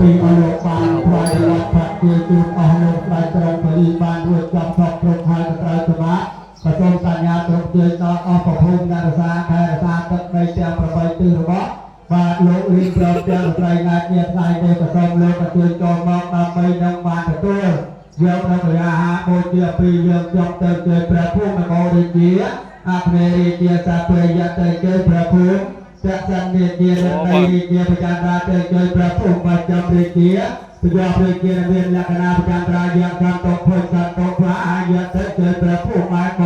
ពីអស់លោកបានថ្វាយរដ្ឋផាត់ជាជួបអស់លោកស្ដេចត្រង់ពលីបានរួចចំសពគ្រប់ហើយក៏ត្រូវសម្រាប់ប្រសូមសញ្ញាគ្រប់ជើងដល់អស់ប្រភូមិអ្នករសាខែរសាទឹកដីទាំង8ទិសរបស់បាទលោករៀបព្រមទាំងស្រីងាយជាថ្ងៃនេះក៏សូមលោកក៏ជួយចូលមកដើម្បីនឹងបានទទួលយកនៅកញ្ញាហាដូចជាពីយើងចង់ទៅជួយព្រះភូមិមកដូចជាអគ្គរាជាសាព្រាយទៅជួយព្រះភូមិតែសន្និធាននៃរាជាប្រចាំរាទៅជួយព្រះភូមិមកចំរាជាប្រយោជន៍រាជាមានលក្ខណៈប្រចាំរាយ៉ាងសន្តោភ័យសន្តោភ័យអាយទៅជួយព្រះភូមិមក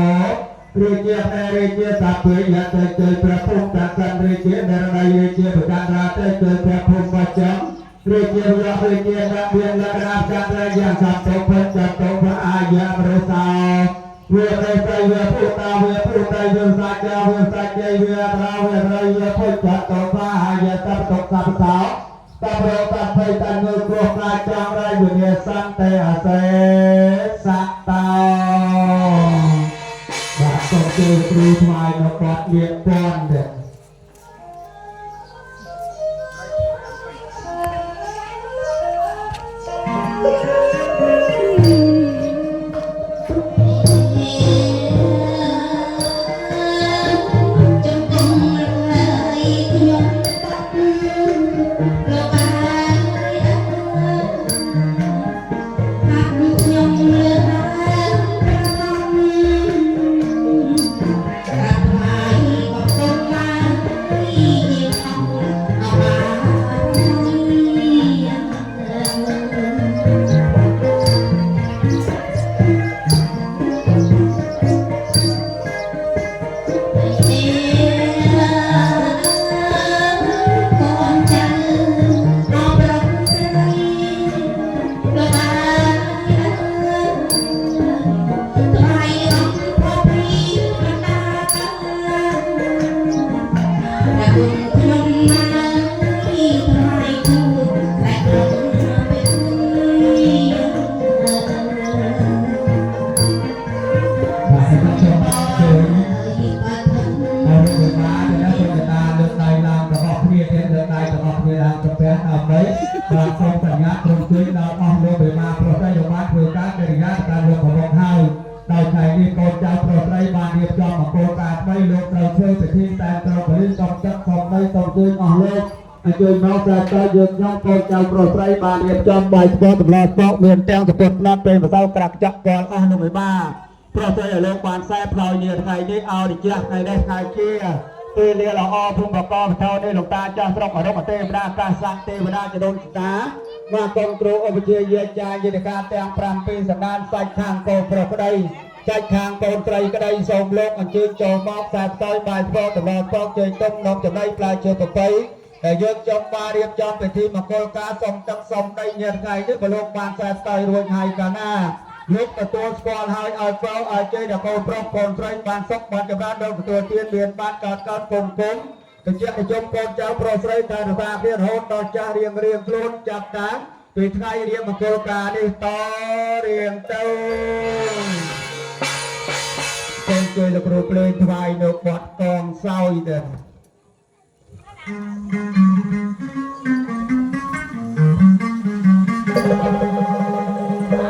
រាជារាជាសាព្រាយទៅជួយព្រះភូមិតែសន្និធាននៃរាជាប្រចាំរាទៅជួយព្រះភូមិមកចំរាជារាជាមានលក្ខណៈប្រចាំរាយ៉ាងសន្តោភ័យសន្តោភ័យអាយរសាវាទៅទៅវាពុទ្ធតាវាពុទ្ធទៅវាសាច់វាសាច់វារាវារយវាពុទ្ធចតោបាហើយតបតុកសពសោតបរតភ័យតងើគ្រោះខ្លាចចង់រៃវិញ្ញាសន្តេអសេសតោបាទសូមជួយគ្រូថ្វាយនៅគាត់លៀកពន់ដែរបាទសូមសញ្ញាក្រុមជួយដល់អស់លោកបេមាប្រុសស្រីយកបានធ្វើការកិរិយាតាមលោកកំពុងហើយដោយថ្ងៃនេះកូនចៅប្រុសស្រីបានរៀបចំមង្គលការថ្មីលោកត្រូវធ្វើពិធីតែក្រុមបរិយាសុំចិត្តសូមដីសូមជួយអស់លោកអញ្ជើញមកតែតើយើងខ្ញុំកូនចៅប្រុសស្រីបានរៀបចំបាយស្បតម្លស្បកមានទាំងសពុតណាត់ពេលម្សៅក្រាក់ចាក់កលអស់នៅបេមាប្រុសស្រីឲ្យលោកបានខ្សែផ្លោយនាថ្ងៃនេះឲ្យរិជាថ្ងៃនេះថ្ងៃជាពេលលាល្អភូមិបកបថោនេះលោកតាចាស់ស្រុកអរុបទេវតាកាសៈទេវតាចដូនតាមកកងគ្រូឧបជាយាចាយិតកាទាំង5ពីសម្ដានសាច់ខាងកូនប្រុសក្តីសាច់ខាងកូនស្រីក្តីសូមលោកអញ្ជើញចូលមកខ្សែផ្សាយបាយស្បកតម្លស្បកជើញទុំនំចំណៃផ្លែឈើប្រពៃដែលយើងចង់បានរៀបចំពិធីមង្គលការសុំទឹកសុំដីញាតិថ្ងៃនេះក៏លោកបានខ្សែផ្សាយរួចហើយកាលណាលោកទទួលស្គាល់ហើយឲ្យផ្លោឲ្យជ័យដល់កូនប្រុសកូនស្រីបានសុខបានចម្រើនដល់ទទួលទានមានបានកើតពងពងកញ្ចក់និយមកូនចៅប្រុសស្រីតែរសាគ្នារហូតដល់ចាស់រៀងខ្លួនចាប់តាមពីថ្ងៃរៀបមង្គលការនេះតរៀងទៅសូមជួយលោកគ្រូភ្លេងថ្វាយនៅបទកងសោយដែរ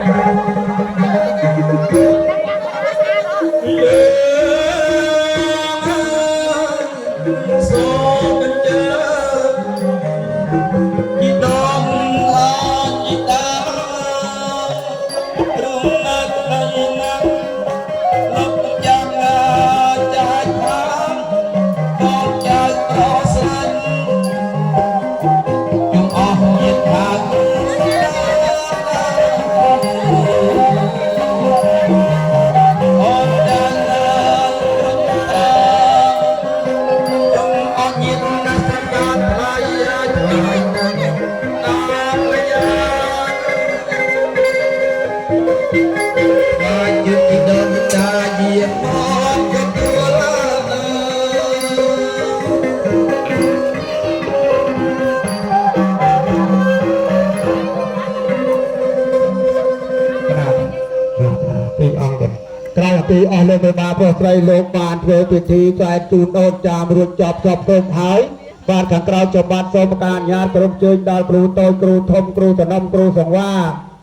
Hãy subscribe cho kênh Ghiền Mì Gõ để không bỏ lỡ លោកបបាប្រុសស្រីលោកបានធ្វើពិធីចែកជូនអូនចាមរួចចប់សពទៅហើយបាទខាងក្រៅចំបាត់សូមការញាតក្រុមជើញដល់គ្រូតូចគ្រូធំគ្រូតំណគ្រូសង្វា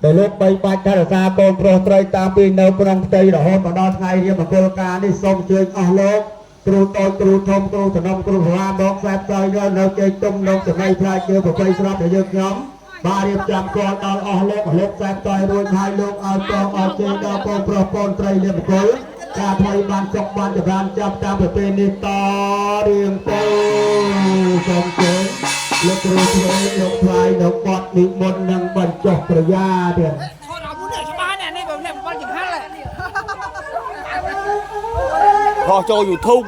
ដែលលោកបីបាច់ថែរក្សាកូនប្រុសស្រីតាមពីនៅក្នុងផ្ទៃរហូតមកដល់ថ្ងៃរៀបមង្គលការនេះសូមជើញអស់លោកគ្រូតូចគ្រូធំគ្រូតំណគ្រូសង្វាមកខ្សែផ្សាយនៅជ័យទុំនៅចំណៃផ្លាយជើប្រពៃស្រាប់ដែលយើងខ្ញុំបាទរៀបចំគាត់ដល់អស់លោកខ្សែផ្សាយរួចហើយលោកឲ្យតងឲ្យជើញដល់កូនប្រុសកូនស្រីរៀបមង្គលការថ្មីបានចុកបានចម្រើនចាប់តាមប្រពៃនេះតរៀងទៅសូមជើញលោកគ្រូធ្វើលោកផ្លាយលោកបត់និមន្តនឹងបញ្ចុះប្រយាទៀតខោចូល YouTube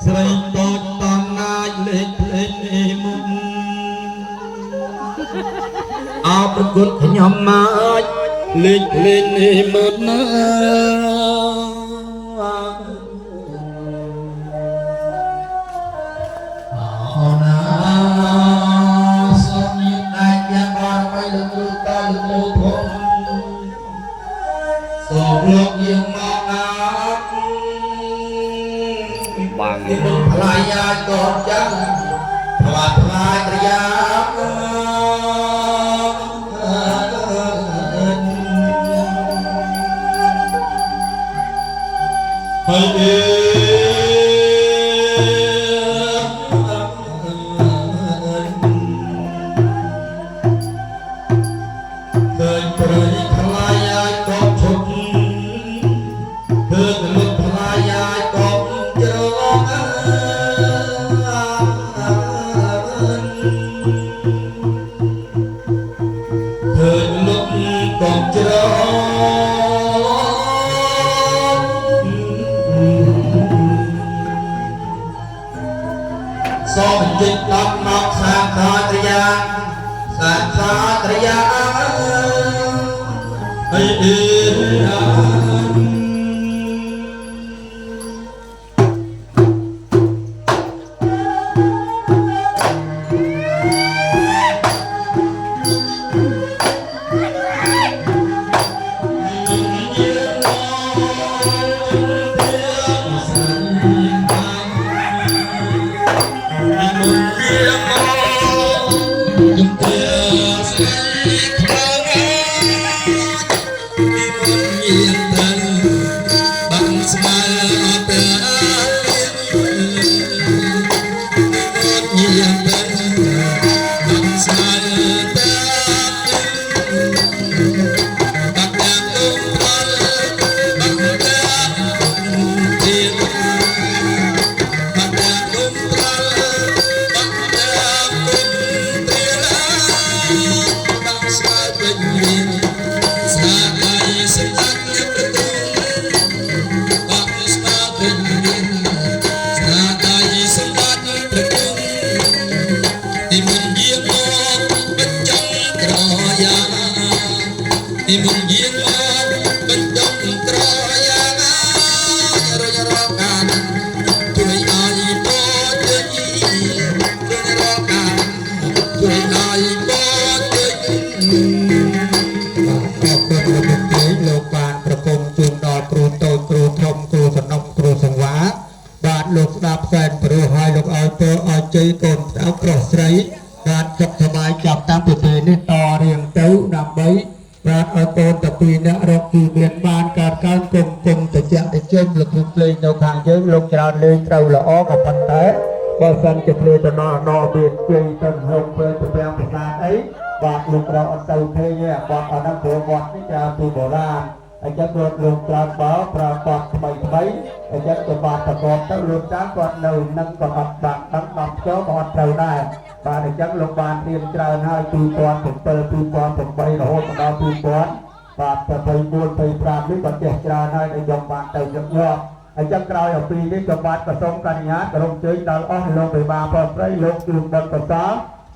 ស្រីតូចតងណាយលេខភ្លេងមុនអោប្រគុណខ្ញុំមកលេខភ្លេងមុនណាអូណាសូមញៀនដាច់យ៉ាងបានไปលើគ្រូតាលើគ្រូធំសូមលោកយើងមកអាបាំង ផ្លាយយ៉ាកូនចឹងផ្លាផ្លាយត្រយ៉ាហើយអេឃើញព្រៃផ្លាយយ៉ាកូនឈប់ឃើញលោកផ្លាយយ៉ាកូនជ្រងឃើញលោកកូនជ្រងសូមជិតដល់មកសាខាត្រយាសាខាត្រយាអីអីលោកស្ដាប់សែនព្រោះឲ្យលោកឲ្យពរឲ្យជ័យកូនស្ដាប់ប្រុសស្រីបាទសុខសប្បាយចាប់តាំងពីពេលនេះតរៀងទៅដើម្បីបាទឲ្យកូនតាពីរនាក់រកគឺមានបានកើតកើតគុំគុំតិចតិចលោកគ្រូភ្លេងនៅខាងយើងលោកច្រើនលេងត្រូវល្អក៏ប៉ុន្តែបើសិនជាភ្លេងទៅណោះមានជ័យទៅហុកពេលទៅប្រាំប្រាសាទអីបាទលោកเราអត់ទៅឃើញទេបាទអត់ដឹងព្រោះវត្តនេះចាពីបុរាណអញ្ចឹងគាត់លោកច្រើនបើប្រើបត់ថ្មីអញ្ចឹងក៏បាទតកតទៅលោកតាមគាត់នៅនឹងក៏អត់បានដឹងដល់ចូលក៏អត់ត្រូវដែរបាទអញ្ចឹងលោកបានរៀនច្រើនហើយ2007 2008រហូតដល់2000បាទ24 25នេះក៏ចេះច្រើនហើយដែលយកបានទៅយកអញ្ចឹងក្រោយអំពីនេះក៏បាទប្រសូមកញ្ញាក្រុមជើញដល់អស់លោកបេបាប្រុសស្រីលោកជួនបុត្រប្រសា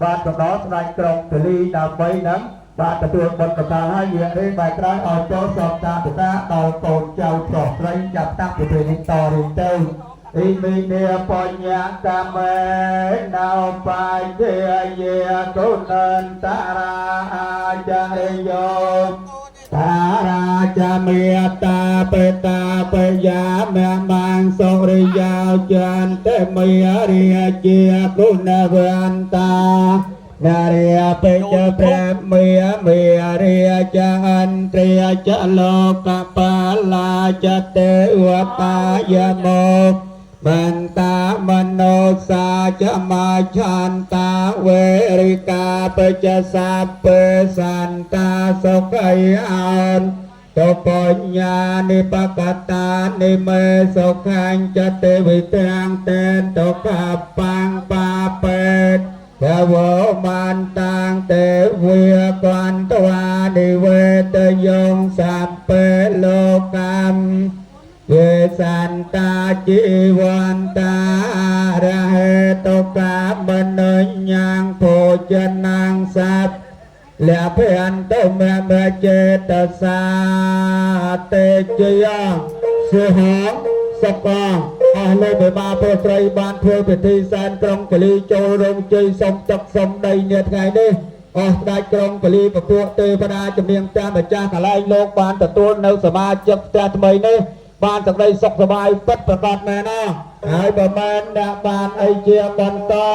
បាទទៅដល់ស្ដេចក្រុងទលីដើម្បីនឹងបាទទទួលបុត្រប្រសាហើយវារៀនបែបក្រោយឲ្យចូលសពតាពិសាដល់កូនចៅប្រុសស្រីចាប់តាំងពីពេលនេះតរៀងទៅ อิมิเนปัญญากรรมนาวปายเทียเยกุนันตาราจาริโยตาราจามีตาเปตาเปยาเมมังสุริยาจันเตมีเรียเจียกุณวันตานาเรียเปเจเปรมเมียเรียจันเตรียจะโลกปาลาจะเตวตายโมมันตามโนสาจะมาชันตาเวริกาเปจะสัพเปสันตาสกัยอันตปัญญานิปกตานิเมสุขังจะเตวิตังเตนตกัปปังปาเปตเทวมันตังเตเวียกันตวานิเวตยงสัพเปโลกัมเวสันตาจีวันตาระเหตุกาบนยังโพจนังสัพและเพื่อนต้มเมเจตสาเตจยาเสือหางสกองอาเลเบมาเพื่อไตรบานเพื่อพิธีแสนกรงกลีโจรงใจสมจักสมใดเนียดไงนี่ได้กรงกลีประพวกเตปนาจำเนียงแต้มจ้าขลายโลกบานตะตัวเนสมาจักแต่ทำไมนี่บ้านสักได้สกสบายปัดประกาศแม่นะหายประมาณดาบานไอเจียบันตา